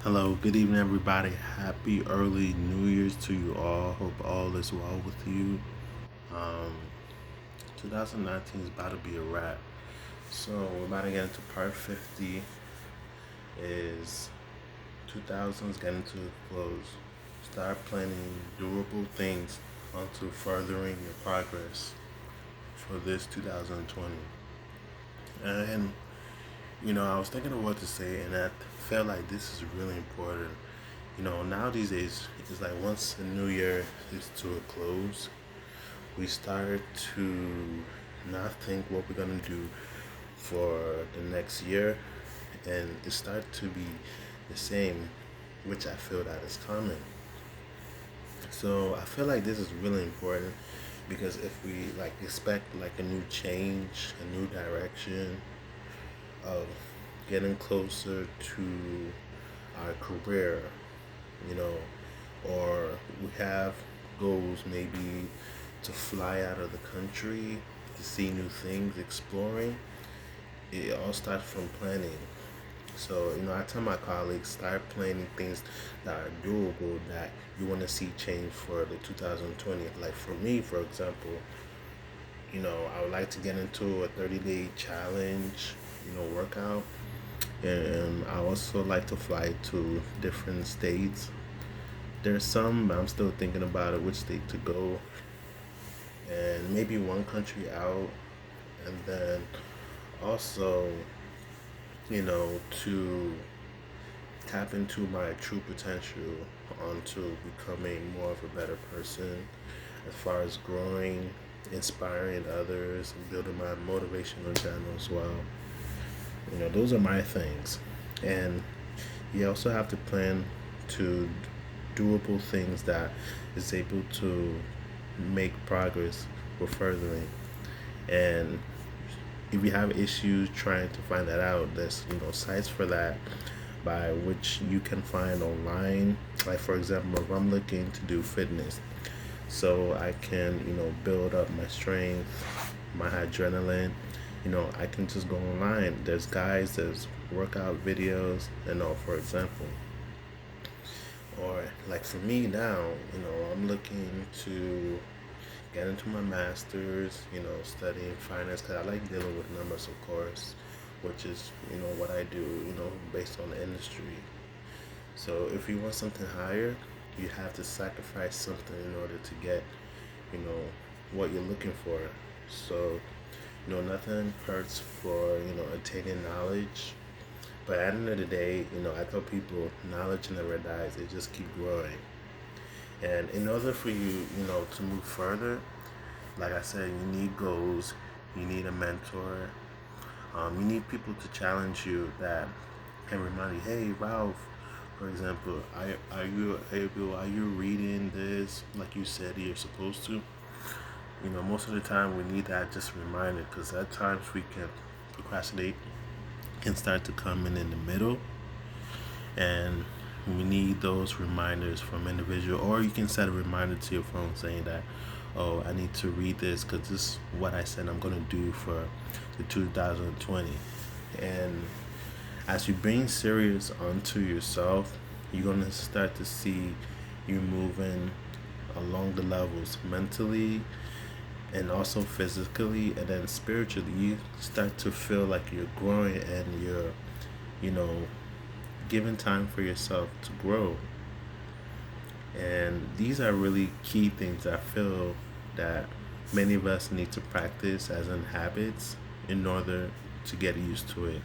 Hello, good evening, everybody. Happy early New Year's to you all. Hope all is well with you. Um, 2019 is about to be a wrap. So we're about to get into part 50. Is 2000s getting to a close? Start planning durable things onto furthering your progress for this 2020. And I was thinking of what to say, and I felt like this is really important. Now these days, it's like once the new year is to a close, we start to not think what we're gonna do for the next year, and it start to be the same, which I feel that is common. So I feel like this is really important because if we like expect like a new change, a new direction of getting closer to our career, you know, or we have goals maybe to fly out of the country, to see new things, exploring. It all starts from planning. So, I tell my colleagues start planning things that are doable that you want to see change for the 2020. Like for me, for example, I would like to get into a 30-day challenge, workout. And I also like to fly to different states. There's some, but I'm still thinking about it, which state to go, and maybe one country out, and then also, to tap into my true potential onto becoming more of a better person as far as growing, inspiring others, and building my motivational channel as well. Those are my things. And you also have to plan to doable things that is able to make progress with furthering. And if you have issues trying to find that out, there's sites for that by which you can find online. Like for example, if I'm looking to do fitness, so I can build up my strength, my adrenaline. I can just go online. There's guys, there's workout videos, for example. Or like for me now, I'm looking to get into my master's, studying finance because I like dealing with numbers, of course, which is, what I do, based on the industry. So if you want something higher, you have to sacrifice something in order to get, you know, what you're looking for. So, nothing hurts for, attaining knowledge. But at the end of the day, I tell people knowledge never dies. It just keep growing. And in order for you, to move further, like I said, you need goals, you need a mentor, you need people to challenge you that can remind you, hey, Ralph, for example, are you reading this like you said you're supposed to? Most of the time we need that just reminder because at times we can procrastinate, can start to come in the middle, and we need those reminders from individual, or you can set a reminder to your phone saying that, oh, I need to read this because this is what I said I'm going to do for the 2020. And as you bring serious onto yourself, you're going to start to see you moving along the levels mentally and also physically, and then spiritually you start to feel like you're growing and you're you know giving time for yourself to grow. And these are really key things I feel that many of us need to practice as in habits in order to get used to it.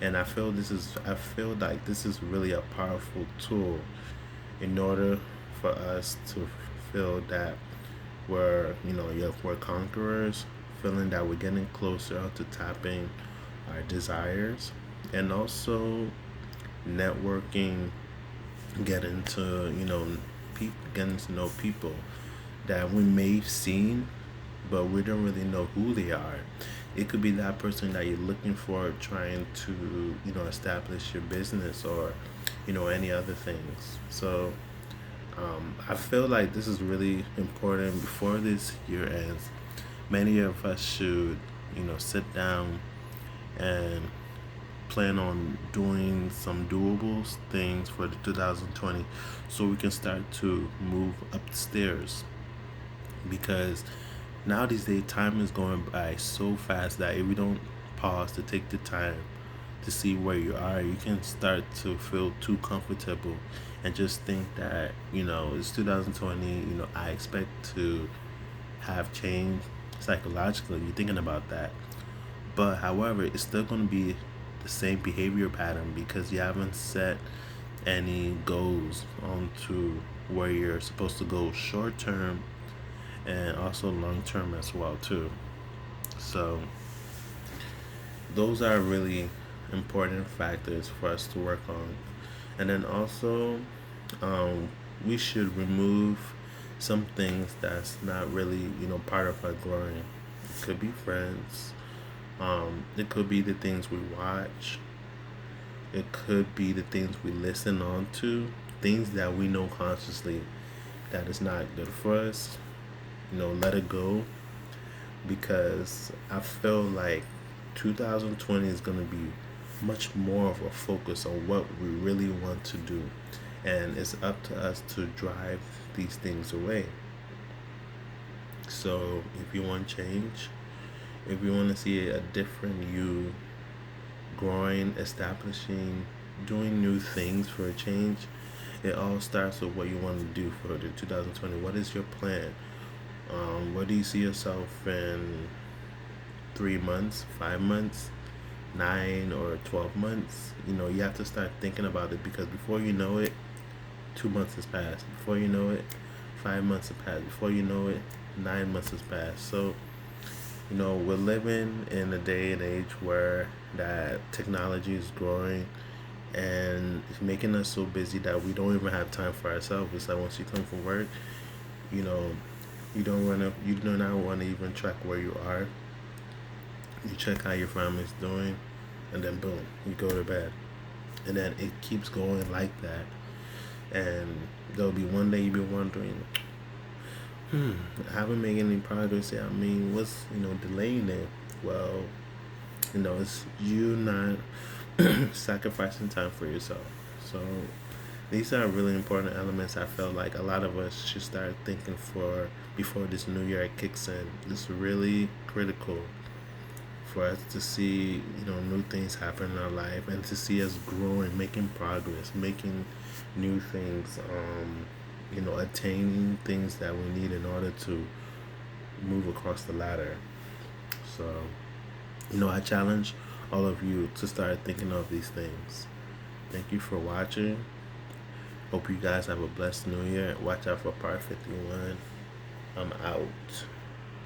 And I feel like this is really a powerful tool in order for us to feel that we're conquerors, feeling that we're getting closer to tapping our desires, and also networking, getting to getting to know people that we may have seen, but we don't really know who they are. It could be that person that you're looking for, trying to establish your business, or any other things. So I feel like this is really important before this year ends. Many of us should sit down and plan on doing some doable things for the 2020 so we can start to move up the stairs, because now these days time is going by so fast that if we don't pause to take the time to see where you are, you can start to feel too comfortable and just think that, it's 2020, I expect to have change psychologically. You're thinking about that. But however, it's still going to be the same behavior pattern because you haven't set any goals onto where you're supposed to go short term and also long term as well too. So those are really important factors for us to work on. And then also, um, we should remove some things that's not really, part of our growing. It could be friends. It could be the things we watch. It could be the things we listen on to. Things that we know consciously that is not good for us. Let it go, because I feel like 2020 is going to be much more of a focus on what we really want to do. And it's up to us to drive these things away. So if you want change, if you want to see a different you growing, establishing, doing new things for a change, it all starts with what you want to do for the 2020. What is your plan? Where do you see yourself in 3 months, 5 months, 9 or 12 months? You have to start thinking about it, because before you know it, 2 months has passed. Before you know it, 5 months has passed. Before you know it, 9 months has passed. So, we're living in a day and age where that technology is growing and it's making us so busy that we don't even have time for ourselves. It's like once you come from work, you know, you do not want to even track where you are. You check how your family's doing, and then boom, you go to bed. And then it keeps going like that. And there'll be one day you'll be wondering, I haven't made any progress yet. I mean, what's, delaying it? Well, it's you not sacrificing time for yourself. So these are really important elements. I felt like a lot of us should start thinking for before this new year kicks in. It's really critical for us to see, new things happen in our life, and to see us growing, making progress, making new things, attaining things that we need in order to move across the ladder. So, I challenge all of you to start thinking of these things. Thank you for watching. Hope you guys have a blessed new year. Watch out for Part 51. I'm out.